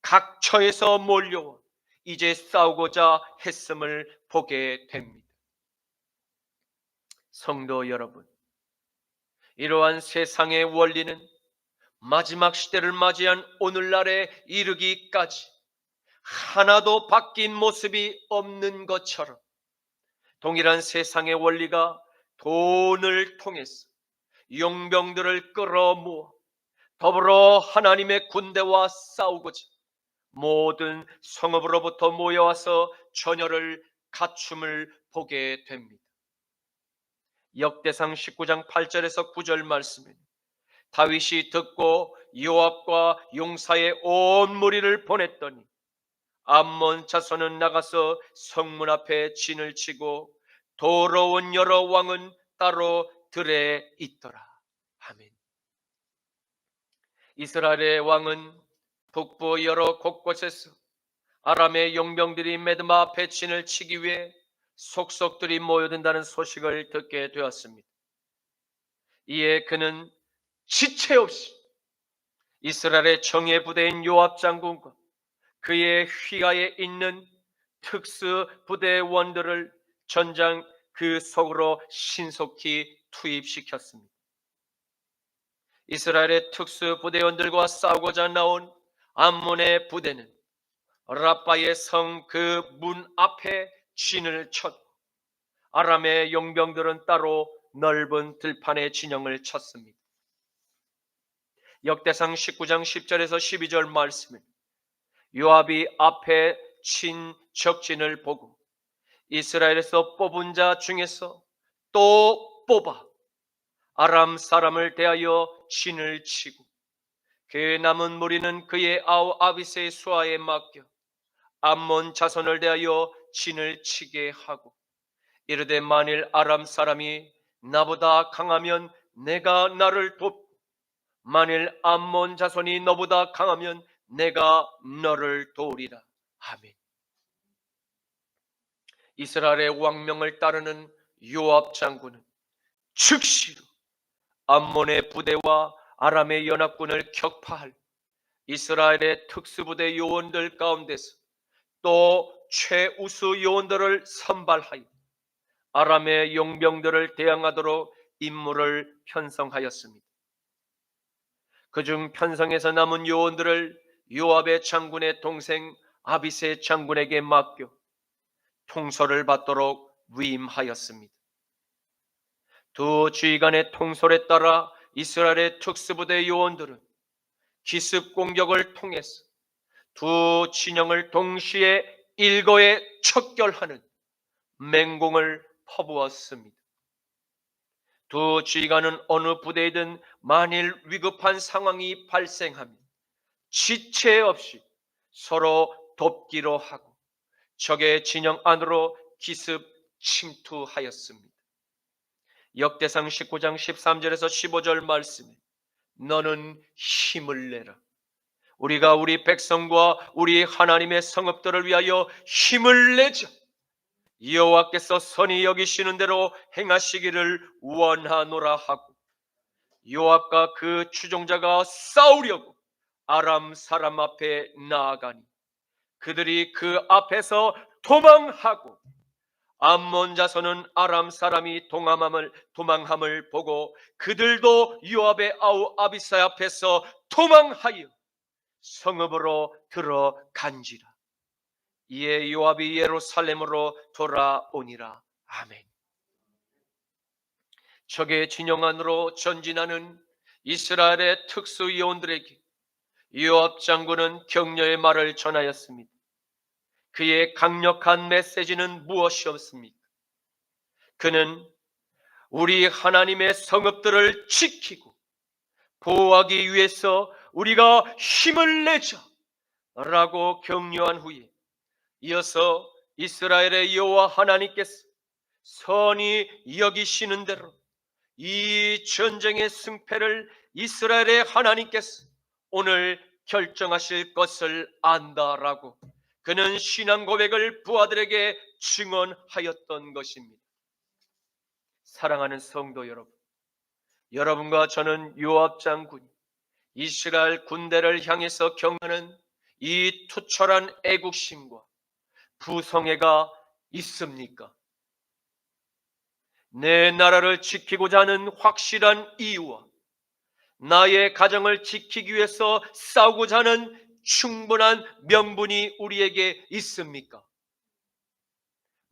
각처에서 몰려와 이제 싸우고자 했음을 보게 됩니다. 성도 여러분, 이러한 세상의 원리는 마지막 시대를 맞이한 오늘날에 이르기까지 하나도 바뀐 모습이 없는 것처럼 동일한 세상의 원리가 돈을 통해서 용병들을 끌어모아 더불어 하나님의 군대와 싸우고자 모든 성읍으로부터 모여와서 전열을 갖춤을 보게 됩니다. 역대상 19장 8절에서 9절 말씀은 다윗이 듣고 요압과 용사의 온 무리를 보냈더니 암몬 자손은 나가서 성문 앞에 진을 치고 도로온 여러 왕은 따로 들에 있더라. 아멘. 이스라엘의 왕은 북부 여러 곳곳에서 아람의 용병들이 메드바 앞에 진을 치기 위해 속속들이 모여든다는 소식을 듣게 되었습니다. 이에 그는 지체 없이 이스라엘의 정예 부대인 요압 장군과 그의 휘하에 있는 특수 부대원들을 전장 그 속으로 신속히 투입시켰습니다. 이스라엘의 특수 부대원들과 싸우고자 나온 암몬의 부대는 라빠의 성 그 문 앞에 진을 쳤고 아람의 용병들은 따로 넓은 들판에 진영을 쳤습니다. 역대상 19장 10절에서 12절 말씀은 요압이 앞에 친 적진을 보고 이스라엘에서 뽑은 자 중에서 또 뽑아 아람 사람을 대하여 진을 치고 그 남은 무리는 그의 아우 아비새의 수하에 맡겨 암몬 자손을 대하여 진을 치게 하고 이르되 만일 아람 사람이 나보다 강하면 내가 나를 돕고 만일 암몬 자손이 너보다 강하면 내가 너를 도우리라. 아멘. 이스라엘의 왕명을 따르는 요압 장군은 즉시로 암몬의 부대와 아람의 연합군을 격파할 이스라엘의 특수부대 요원들 가운데서 또 최우수 요원들을 선발하여 아람의 용병들을 대항하도록 임무를 편성하였습니다. 그중 편성해서 남은 요원들을 요압의 장군의 동생 아비새 장군에게 맡겨 통솔을 받도록 위임하였습니다. 두 지휘관의 통솔에 따라 이스라엘의 특수부대 요원들은 기습 공격을 통해서 두 진영을 동시에 일거에 척결하는 맹공을 퍼부었습니다. 두 지휘관은 어느 부대이든 만일 위급한 상황이 발생하면 지체 없이 서로 돕기로 하고 적의 진영 안으로 기습 침투하였습니다. 역대상 19장 13절에서 15절 말씀에 너는 힘을 내라. 우리가 우리 백성과 우리 하나님의 성읍들을 위하여 힘을 내자. 여호와께서 선히 여기시는 대로 행하시기를 원하노라 하고, 요압과 그 추종자가 싸우려고 아람 사람 앞에 나아가니 그들이 그 앞에서 도망하고, 암몬 자손은 아람 사람이 도망함을 보고 그들도 요압의 아우 아비사의 앞에서 도망하여 성읍으로 들어간지라. 이에 요압이 예루살렘으로 돌아오니라. 아멘. 적의 진영 안으로 전진하는 이스라엘의 특수 요원들에게 요압 장군은 격려의 말을 전하였습니다. 그의 강력한 메시지는 무엇이었습니까? 그는 우리 하나님의 성읍들을 지키고 보호하기 위해서 우리가 힘을 내자 라고 격려한 후에, 이어서 이스라엘의 여호와 하나님께서 선히 여기시는 대로 이 전쟁의 승패를 이스라엘의 하나님께서 오늘 결정하실 것을 안다라고 그는 신앙 고백을 부하들에게 증언하였던 것입니다. 사랑하는 성도 여러분, 여러분과 저는 요압 장군이 이스라엘 군대를 향해서 경하는 이 투철한 애국심과 부성애가 있습니까? 내 나라를 지키고자 하는 확실한 이유와 나의 가정을 지키기 위해서 싸우고자 하는 충분한 명분이 우리에게 있습니까?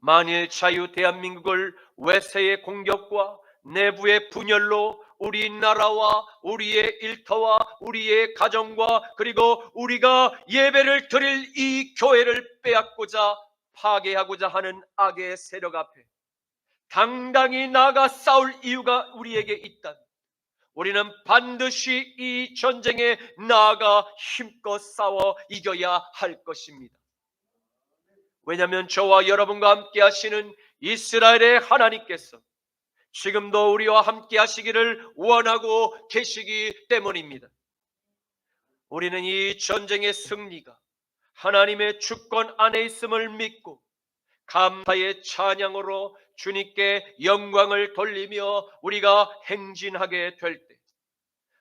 만일 자유 대한민국을 외세의 공격과 내부의 분열로 우리나라와 우리의 일터와 우리의 가정과 그리고 우리가 예배를 드릴 이 교회를 빼앗고자 파괴하고자 하는 악의 세력 앞에 당당히 나아가 싸울 이유가 우리에게 있다면, 우리는 반드시 이 전쟁에 나아가 힘껏 싸워 이겨야 할 것입니다. 왜냐하면 저와 여러분과 함께 하시는 이스라엘의 하나님께서 지금도 우리와 함께 하시기를 원하고 계시기 때문입니다. 우리는 이 전쟁의 승리가 하나님의 주권 안에 있음을 믿고 감사의 찬양으로 주님께 영광을 돌리며 우리가 행진하게 될 때,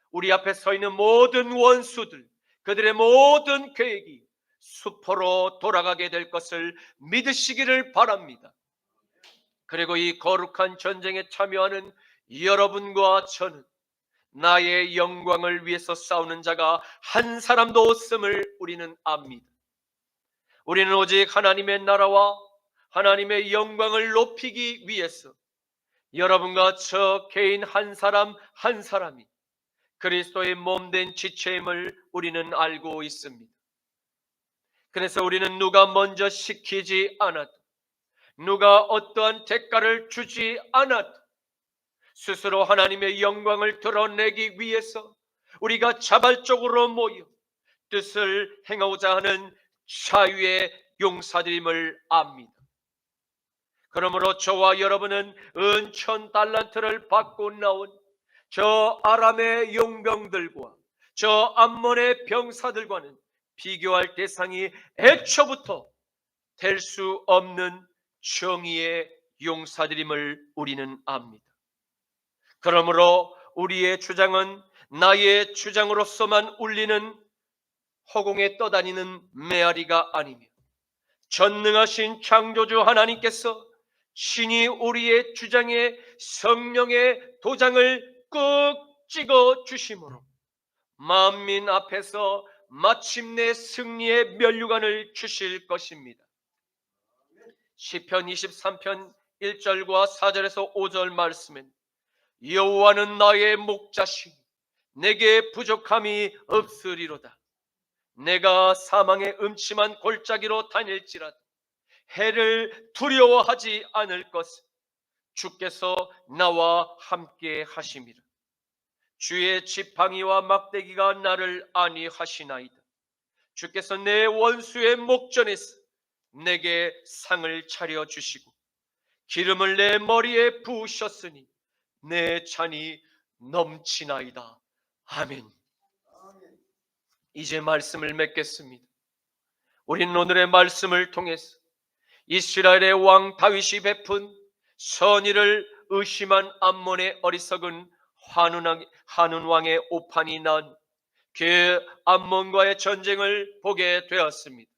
우리 앞에 서 있는 모든 원수들, 그들의 모든 계획이 수포로 돌아가게 될 것을 믿으시기를 바랍니다. 그리고 이 거룩한 전쟁에 참여하는 여러분과 저는 나의 영광을 위해서 싸우는 자가 한 사람도 없음을 우리는 압니다. 우리는 오직 하나님의 나라와 하나님의 영광을 높이기 위해서 여러분과 저 개인 한 사람 한 사람이 그리스도의 몸된 지체임을 우리는 알고 있습니다. 그래서 우리는 누가 먼저 시키지 않아도, 누가 어떠한 대가를 주지 않아도 스스로 하나님의 영광을 드러내기 위해서 우리가 자발적으로 모여 뜻을 행하고자 하는 자유의 용사들임을 압니다. 그러므로 저와 여러분은 은천 달란트를 받고 나온 저 아람의 용병들과 저 암몬의 병사들과는 비교할 대상이 애초부터 될 수 없는 정의의 용사들임을 우리는 압니다. 그러므로 우리의 주장은 나의 주장으로서만 울리는 허공에 떠다니는 메아리가 아니며, 전능하신 창조주 하나님께서 신이 우리의 주장에 성령의 도장을 꾹 찍어 주심으로 만민 앞에서 마침내 승리의 면류관을 주실 것입니다. 시편 23편 1절과 4절에서 5절 말씀엔 여호와는 나의 목자시니 내게 부족함이 없으리로다. 내가 사망의 음침한 골짜기로 다닐지라도 해를 두려워하지 않을 것은 주께서 나와 함께 하심이라. 주의 지팡이와 막대기가 나를 안위하시나이다. 주께서 내 원수의 목전에서 내게 상을 차려주시고 기름을 내 머리에 부으셨으니 내 잔이 넘치나이다. 아멘. 이제 말씀을 맺겠습니다. 우리는 오늘의 말씀을 통해서 이스라엘의 왕 다윗이 베푼 선의를 의심한 암몬의 어리석은 한운 왕의 오판이 난 그 암몬과의 전쟁을 보게 되었습니다.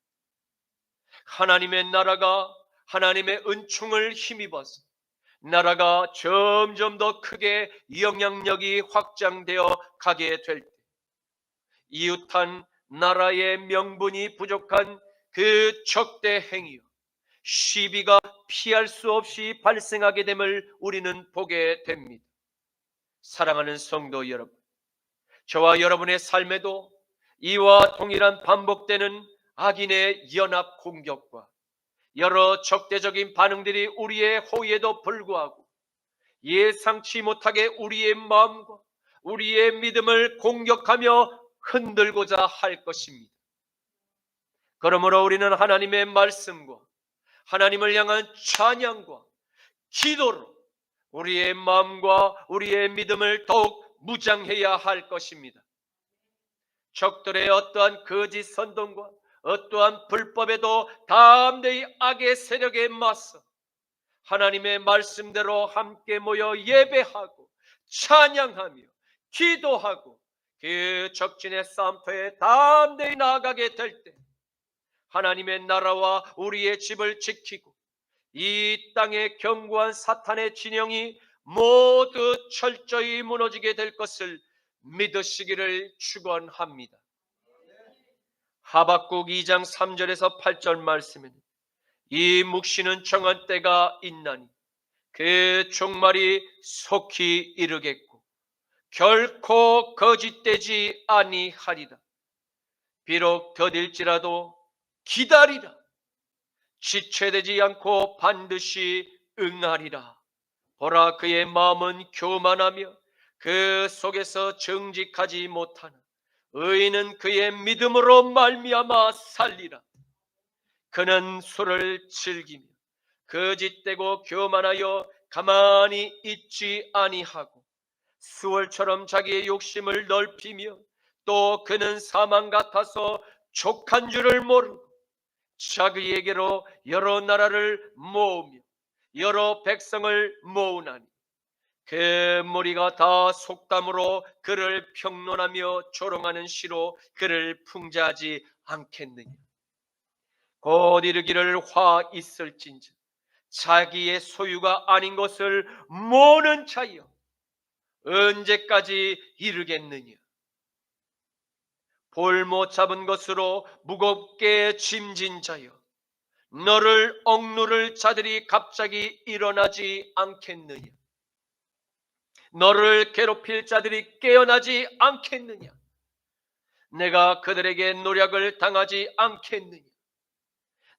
하나님의 나라가 하나님의 은총을 힘입어서 나라가 점점 더 크게 영향력이 확장되어 가게 될 때, 이웃한 나라의 명분이 부족한 그 적대 행위요, 시비가 피할 수 없이 발생하게 됨을 우리는 보게 됩니다. 사랑하는 성도 여러분, 저와 여러분의 삶에도 이와 동일한 반복되는 악인의 연합 공격과 여러 적대적인 반응들이 우리의 호의에도 불구하고 예상치 못하게 우리의 마음과 우리의 믿음을 공격하며 흔들고자 할 것입니다. 그러므로 우리는 하나님의 말씀과 하나님을 향한 찬양과 기도로 우리의 마음과 우리의 믿음을 더욱 무장해야 할 것입니다. 적들의 어떠한 거짓 선동과 어떠한 불법에도 담대히 악의 세력에 맞서 하나님의 말씀대로 함께 모여 예배하고 찬양하며 기도하고 그 적진의 싸움터에 담대히 나아가게 될 때 하나님의 나라와 우리의 집을 지키고 이 땅에 견고한 사탄의 진영이 모두 철저히 무너지게 될 것을 믿으시기를 축원합니다. 하박국 2장 3절에서 8절 말씀은 이 묵시는 정한 때가 있나니 그 종말이 속히 이르겠고 결코 거짓되지 아니하리라. 비록 더딜지라도 기다리라. 지체되지 않고 반드시 응하리라. 보라, 그의 마음은 교만하며 그 속에서 정직하지 못하나 의인은 그의 믿음으로 말미암아 살리라. 그는 술을 즐기며 거짓되고 교만하여 가만히 있지 아니하고 수월처럼 자기의 욕심을 넓히며 또 그는 사망 같아서 족한 줄을 모르고 자기에게로 여러 나라를 모으며 여러 백성을 모으나니 그 무리가 다 속담으로 그를 평론하며 조롱하는 시로 그를 풍자하지 않겠느냐. 곧 이르기를 화 있을진저 자기의 소유가 아닌 것을 모는 자여 언제까지 이르겠느냐. 볼 못 잡은 것으로 무겁게 짐진 자여 너를 억누를 자들이 갑자기 일어나지 않겠느냐. 너를 괴롭힐 자들이 깨어나지 않겠느냐. 내가 그들에게 노략을 당하지 않겠느냐.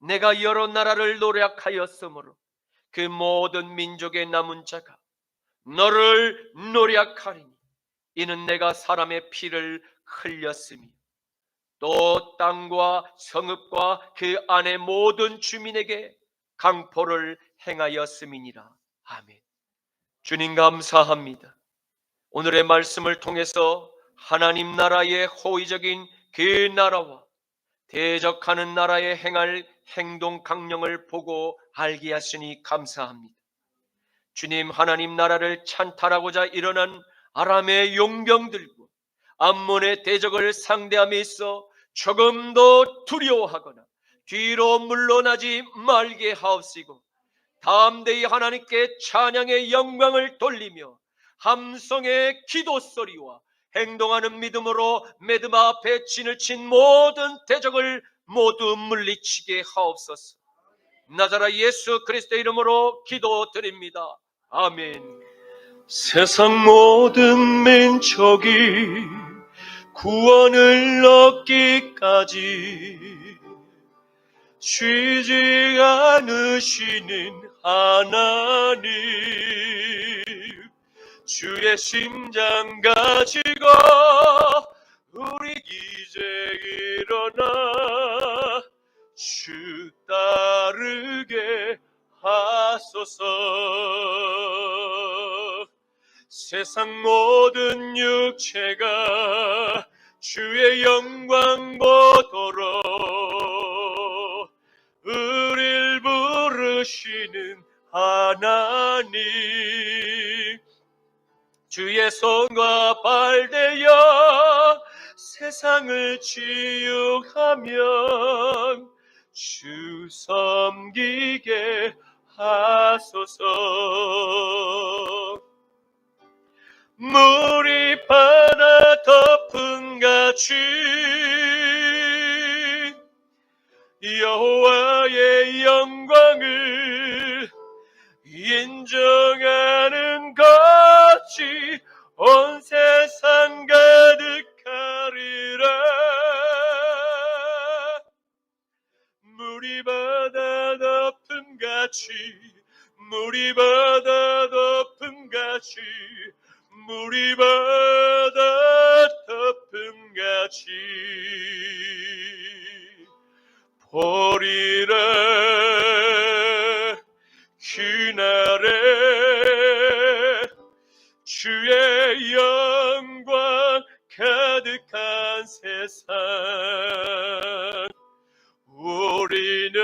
내가 여러 나라를 노략하였으므로 그 모든 민족의 남은 자가 너를 노략하리니 이는 내가 사람의 피를 흘렸으니 또 땅과 성읍과 그 안의 모든 주민에게 강포를 행하였음이니라. 아멘. 주님 감사합니다. 오늘의 말씀을 통해서 하나님 나라의 호의적인 그 나라와 대적하는 나라에 행할 행동 강령을 보고 알게 하시니 감사합니다. 주님, 하나님 나라를 찬탈하고자 일어난 아람의 용병들과 암몬의 대적을 상대함에 있어 조금도 두려워하거나 뒤로 물러나지 말게 하옵시고 담대히 하나님께 찬양의 영광을 돌리며 함성의 기도 소리와 행동하는 믿음으로 매듭 앞에 진을 친 모든 대적을 모두 물리치게 하옵소서. 나자라 예수 그리스도의 이름으로 기도드립니다. 아멘. 세상 모든 민족이 구원을 얻기까지 쉬지 않으시는 하나님, 주의 심장 가지고 우리 이제 일어나 주 따르게 하소서. 세상 모든 육체가 주의 영광 보도록 우릴 지으시는 하나님, 주의 손과 발대여 세상을 지육하면 주 섬기게 하소서. 물이 바다 덮음같이 여호와의 영광을 인정하는 것이 온 세상 가득하리라. 물이 바다 덮음같이, 물이 바다 덮음같이, 물이 바다 덮음같이 보리라. 그날에 주의 영광 가득한 세상 우리는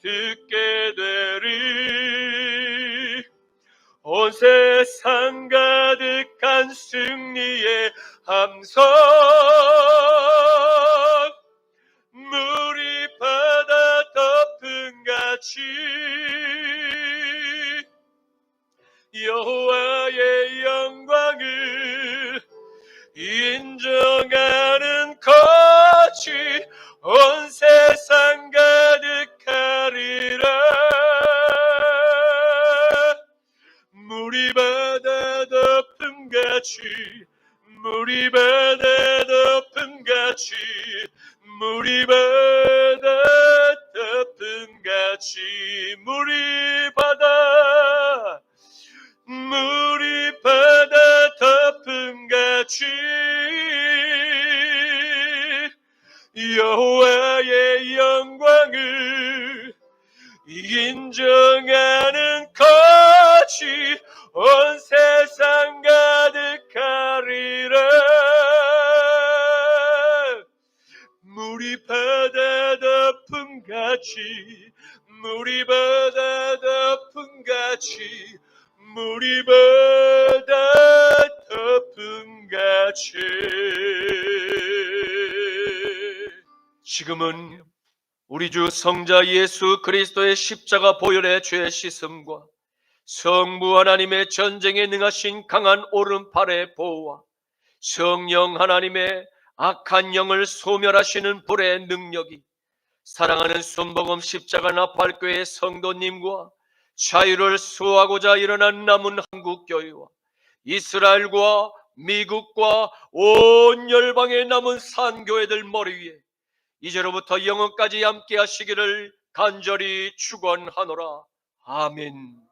듣게 되리. 온 세상 가득한 승리의 함성, 물이 바다 덮음같이 여호와의 영광을 인정하는 것이 온 세상 가득하리라. 물이 바다 덮음같이, 물이 바다 덮음같이, 물이 바다 덮음같이, 물이 바다, 물이 바다 덮음같이 여호와의 영광을 인정하는 것이 온 세상 가득하리라. 물이 바다 덮음같이, 물이 바다 덮음같이, 물이 바다 덮음같이. 지금은 우리 주 성자 예수 그리스도의 십자가 보혈의 죄 씻음과 성부 하나님의 전쟁에 능하신 강한 오른팔의 보호와 성령 하나님의 악한 영을 소멸하시는 불의 능력이 사랑하는 순복음 십자가 나팔교회 성도님과 자유를 수호하고자 일어난 남은 한국교회와 이스라엘과 미국과 온 열방에 남은 산교회들 머리 위에 이제로부터 영원까지 함께 하시기를 간절히 축원하노라. 아멘.